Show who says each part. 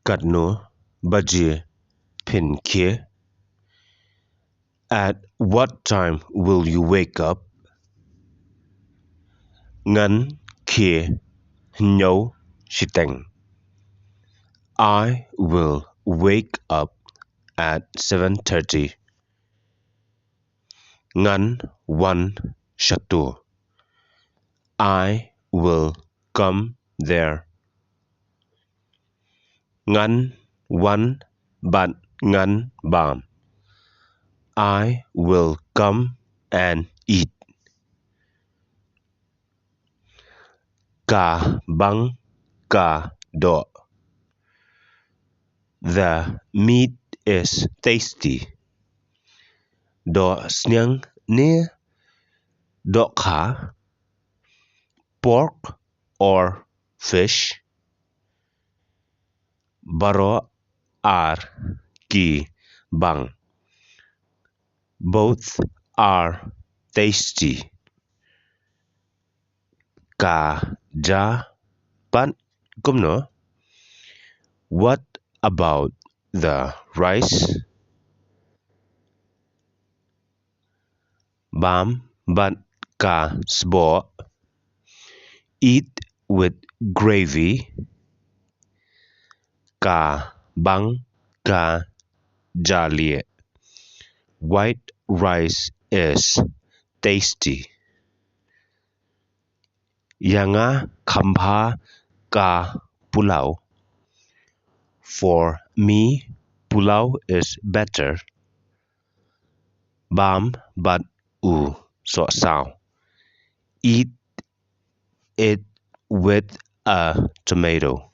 Speaker 1: katno, baje, phin, khie. At what time will you wake up? Ngan, khie, no, shiteng. I will wake up at 7:30. Ngan, one, shato. I will come there. Ngan, one, but ngan, bam. I will come and eat. Ka bang ka doh. The meat is tasty. Sniang near dohkha, pork or fish. Baroh are ki bang. Both are tasty. Ka ja pan kumno. What about the rice? Bam ban ka sboh. Eat with gravy. Ka bang ka jalie. White rice is tasty. Yanga khambha ka pulaw. For me, pulaw is better. Bam but sohsaw. Eat it with a tomato.